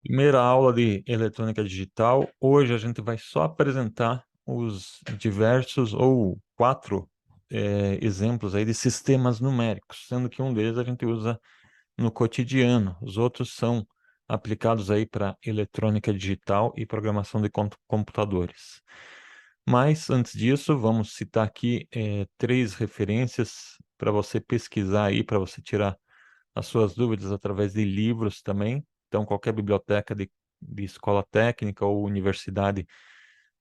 Primeira aula de eletrônica digital. Hoje a gente vai só apresentar os diversos ou quatro exemplos aí de sistemas numéricos, sendo que um deles a gente usa no cotidiano. Os outros são aplicados aí para eletrônica digital e programação de computadores. Mas antes disso, vamos citar aqui três referências para você pesquisar aí, para você tirar as suas dúvidas através de livros também. Então, qualquer biblioteca de escola técnica ou universidade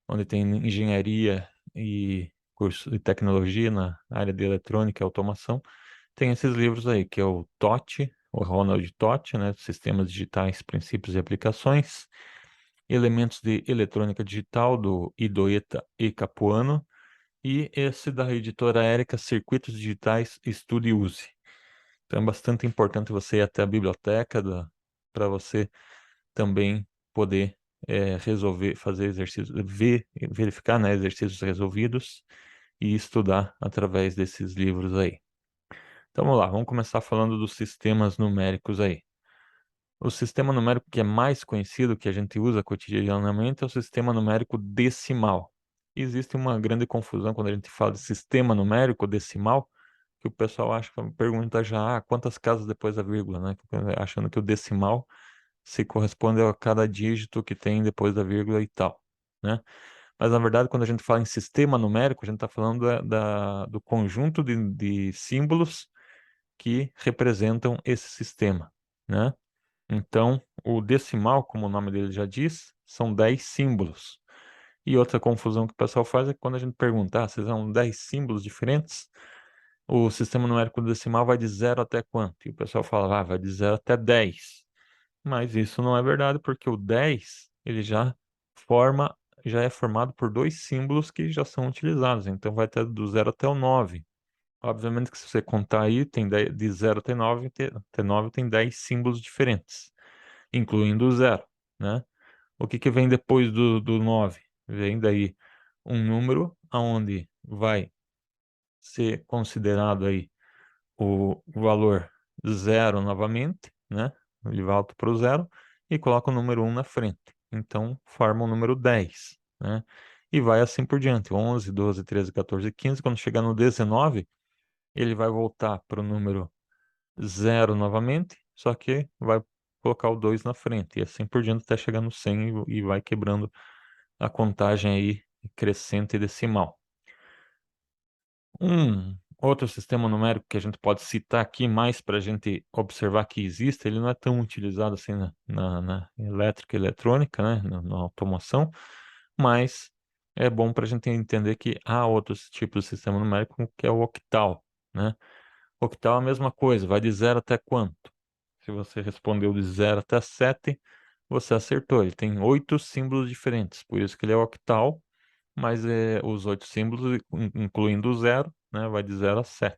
onde tem engenharia e curso de tecnologia na área de eletrônica e automação, tem esses livros aí, que é o TOT, o Ronald Totti, né? Sistemas Digitais, Princípios e Aplicações, Elementos de Eletrônica Digital, do Idoeta e Capuano, e esse da editora Érica, Circuitos Digitais, Estude e Use. Então é bastante importante você ir até a biblioteca para você também poder resolver, fazer exercícios, verificar, né, exercícios resolvidos e estudar através desses livros aí. Então vamos lá, vamos começar falando dos sistemas numéricos aí. O sistema numérico que é mais conhecido, que a gente usa cotidianamente, é o sistema numérico decimal. Existe uma grande confusão quando a gente fala de sistema numérico decimal, que o pessoal acha, pergunta já, quantas casas depois da vírgula, né? Achando que o decimal se corresponde a cada dígito que tem depois da vírgula e tal, né? Mas, na verdade, quando a gente fala em sistema numérico, a gente está falando do conjunto de símbolos que representam esse sistema, né? Então, o decimal, como o nome dele já diz, são 10 símbolos. E outra confusão que o pessoal faz é que quando a gente pergunta, se são 10 símbolos diferentes, o sistema numérico decimal vai de 0 até quanto? E o pessoal fala, vai de 0 até 10. Mas isso não é verdade, porque o 10, ele já é formado por dois símbolos que já são utilizados. Então, vai ter do 0 até o 9. Obviamente que se você contar aí, tem de 0 até 9, até 9 tem 10 símbolos diferentes, incluindo o 0, né? O que que vem depois do 9? Vem daí um número aonde vai ser considerado aí o valor zero novamente, né? Ele volta para o zero e coloca o número 1 na frente. Então, forma o número 10, né? E vai assim por diante, 11, 12, 13, 14, 15. Quando chegar no 19, ele vai voltar para o número zero novamente, só que vai colocar o 2 na frente, e assim por diante até chegar no 100 e vai quebrando a contagem aí crescente e decimal. Um outro sistema numérico que a gente pode citar aqui mais para a gente observar que existe, ele não é tão utilizado assim na elétrica e eletrônica, né, na automação, mas é bom para a gente entender que há outros tipos de sistema numérico, que é o octal, né? Octal é a mesma coisa, vai de 0 até quanto? Se você respondeu de 0 até 7, você acertou. Ele tem 8 símbolos diferentes, por isso que ele é octal, mas os 8 símbolos, incluindo o 0, né, vai de 0 a 7.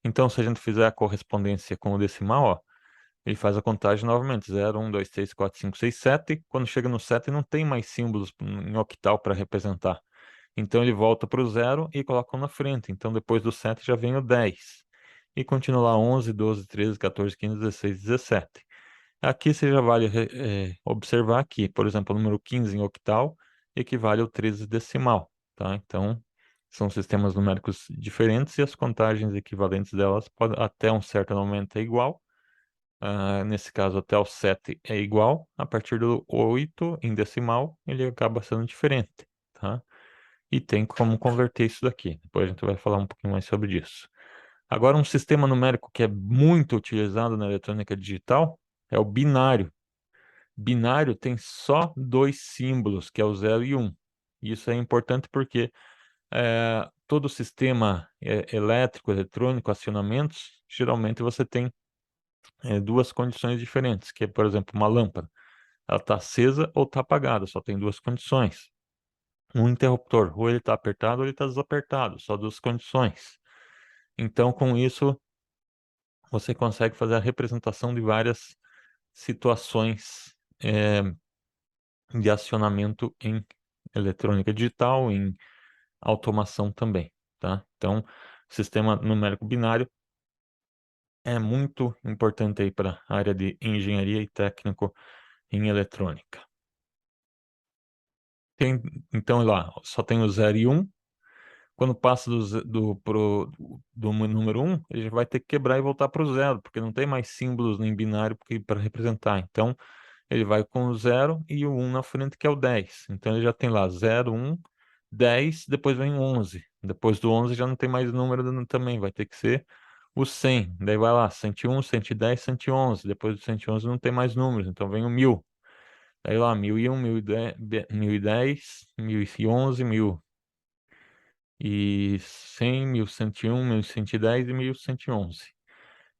Então, se a gente fizer a correspondência com o decimal, ó, ele faz a contagem novamente, 0, 1, 2, 3, 4, 5, 6, 7. Quando chega no 7, não tem mais símbolos em octal para representar. Então, ele volta para o 0 e coloca um na frente. Então, depois do 7 já vem o 10. E continua lá 11, 12, 13, 14, 15, 16, 17. Aqui você já vale observar que, por exemplo, o número 15 em octal equivale ao 13 decimal, tá? Então, são sistemas numéricos diferentes e as contagens equivalentes delas podem, até um certo momento é igual. Nesse caso, até o 7 é igual. A partir do 8 em decimal, ele acaba sendo diferente, tá? E tem como converter isso daqui. Depois a gente vai falar um pouquinho mais sobre isso. Agora, um sistema numérico que é muito utilizado na eletrônica digital é o binário. Binário tem só dois símbolos, que é o 0 e 1. Isso é importante porque todo sistema elétrico, eletrônico, acionamentos, geralmente você tem duas condições diferentes, que é, por exemplo, uma lâmpada. Ela está acesa ou está apagada, só tem duas condições. Um interruptor, ou ele está apertado ou ele está desapertado, só duas condições. Então, com isso, você consegue fazer a representação de várias situações de acionamento em eletrônica digital, em automação também, tá? Então, sistema numérico binário é muito importante aí para a área de engenharia e técnico em eletrônica. Então, lá, só tem o 0 e 1. Quando passa do número 1, ele já vai ter que quebrar e voltar para o 0, porque não tem mais símbolos em binário para representar. Então, ele vai com o 0 e o 1 na frente, que é o 10. Então, ele já tem lá 0, 1, 10, depois vem o 11. Depois do 11 já não tem mais número também, vai ter que ser o 100. Daí vai lá, 101, 110, 111. Depois do 111 não tem mais números, então vem o 1000. Daí lá, 1001, 1010, 1011, 1100, 1101, 1110 e 1111.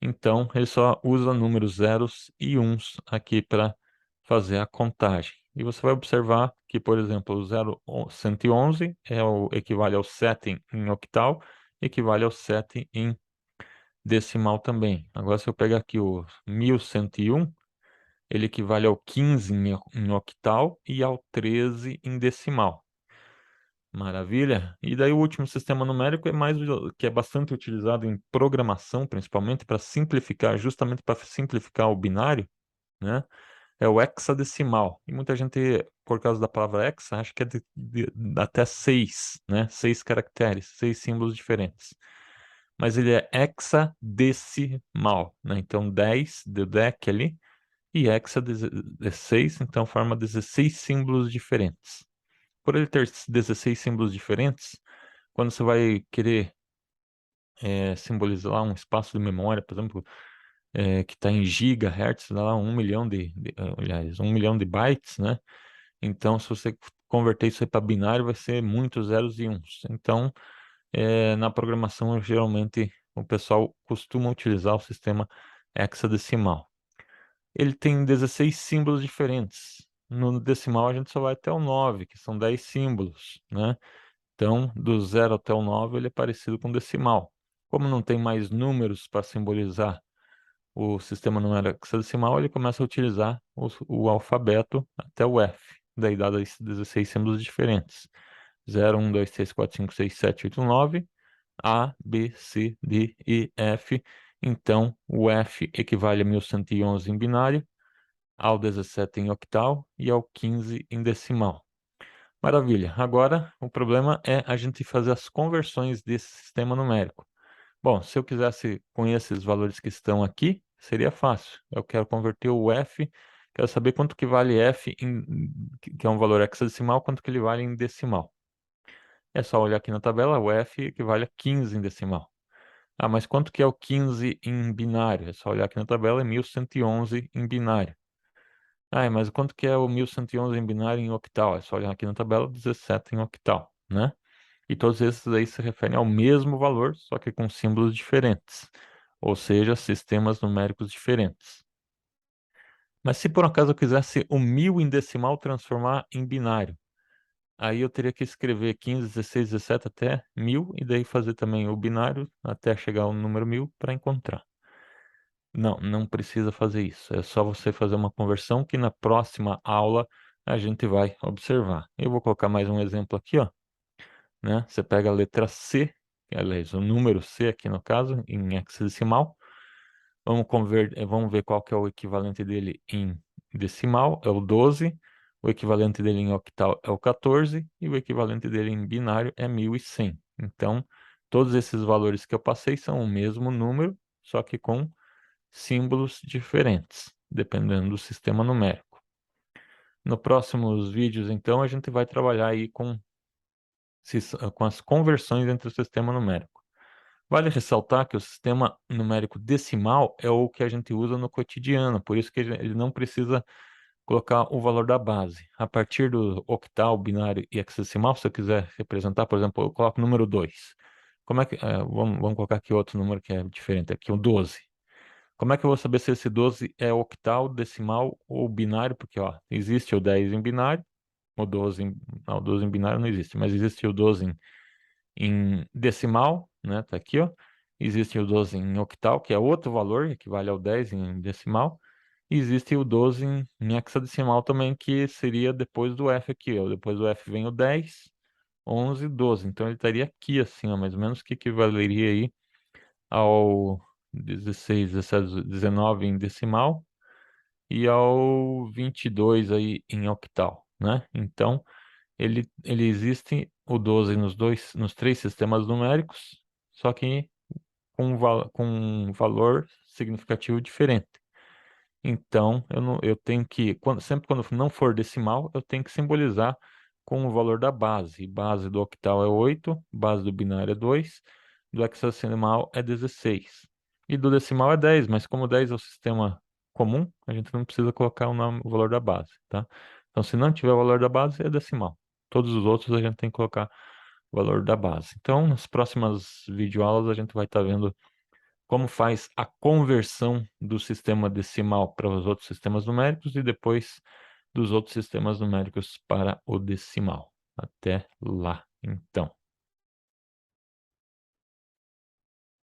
Então, ele só usa números zeros e uns aqui para fazer a contagem. E você vai observar que, por exemplo, o 111 equivale ao 7 em octal, equivale ao 7 em decimal também. Agora, se eu pegar aqui o 1101, ele equivale ao 15 em octal e ao 13 em decimal. Maravilha. E daí o último sistema numérico é que é bastante utilizado em programação, principalmente para simplificar, justamente para simplificar o binário, né? É o hexadecimal. E muita gente, por causa da palavra hexa, acha que é até 6, né? 6 caracteres, 6 símbolos diferentes. Mas ele é hexadecimal, né? Então 10 do deck ali e hexa 16, então forma 16 símbolos diferentes. Por ele ter 16 símbolos diferentes, quando você vai querer simbolizar lá um espaço de memória, por exemplo, que está em gigahertz, dá lá 1 milhão aliás, 1 milhão de bytes, né? Então, se você converter isso para binário, vai ser muitos zeros e uns. Então, na programação, geralmente, o pessoal costuma utilizar o sistema hexadecimal. Ele tem 16 símbolos diferentes. No decimal, a gente só vai até o 9, que são 10 símbolos, né? Então, do 0 até o 9, ele é parecido com decimal. Como não tem mais números para simbolizar o sistema numérico hexadecimal, ele começa a utilizar o alfabeto até o F. Daí dá 16 símbolos diferentes. 0, 1, 2, 3, 4, 5, 6, 7, 8, 9. A, B, C, D, E, F. Então, o F equivale a 1111 em binário, ao 17 em octal e ao 15 em decimal. Maravilha. Agora, o problema é a gente fazer as conversões desse sistema numérico. Bom, se eu quisesse com esses valores que estão aqui, seria fácil. Eu quero converter o F, quero saber quanto que vale F, que é um valor hexadecimal, quanto que ele vale em decimal. É só olhar aqui na tabela, o F equivale a 15 em decimal. Ah, mas quanto que é o 15 em binário? É só olhar aqui na tabela, é 1111 em binário. Ah, mas quanto que é o 1111 em binário em octal? É só olhar aqui na tabela, 17 em octal, né? E todos esses aí se referem ao mesmo valor, só que com símbolos diferentes, ou seja, sistemas numéricos diferentes. Mas se por acaso eu quisesse o 1000 em decimal transformar em binário, aí eu teria que escrever 15, 16, 17 até 1000 e daí fazer também o binário até chegar ao número 1000 para encontrar. Não, não precisa fazer isso. É só você fazer uma conversão que na próxima aula a gente vai observar. Eu vou colocar mais um exemplo aqui, ó, né? Você pega a letra C, aliás, o número C aqui no caso, em hexadecimal. Vamos ver qual que é o equivalente dele em decimal, é o 12. O equivalente dele em octal é o 14 e o equivalente dele em binário é 1100. Então, todos esses valores que eu passei são o mesmo número, só que com símbolos diferentes, dependendo do sistema numérico. Nos próximos vídeos, então, a gente vai trabalhar aí com as conversões entre o sistema numérico. Vale ressaltar que o sistema numérico decimal é o que a gente usa no cotidiano, por isso que ele não precisa colocar o valor da base. A partir do octal, binário e hexadecimal, se eu quiser representar, por exemplo, eu coloco o número 2. Como é que, vamos colocar aqui outro número que é diferente, aqui o 12. Como é que eu vou saber se esse 12 é octal, decimal ou binário? Porque, ó, existe o 10 em binário, o 12 em, não, o 12 em binário não existe, mas existe o 12 em decimal, né? Tá aqui, ó. Existe o 12 em octal, que é outro valor, equivale ao 10 em decimal. E existe o 12 em hexadecimal também, que seria depois do F aqui, ó. Depois do F vem o 10, 11, 12. Então ele estaria aqui assim, ó, mais ou menos, que equivaleria aí ao 16, 17, 19 em decimal e ao 22 aí em octal, né? Então, ele existe o 12 nos três sistemas numéricos, só que com um valor significativo diferente. Então, eu tenho que, sempre quando não for decimal, eu tenho que simbolizar com o valor da base. Base do octal é 8, base do binário é 2, do hexadecimal é 16. E do decimal é 10, mas como 10 é o sistema comum, a gente não precisa colocar o valor da base, tá? Então, se não tiver o valor da base, é decimal. Todos os outros a gente tem que colocar o valor da base. Então, nas próximas videoaulas, a gente vai estar vendo como faz a conversão do sistema decimal para os outros sistemas numéricos e depois dos outros sistemas numéricos para o decimal. Até lá, então.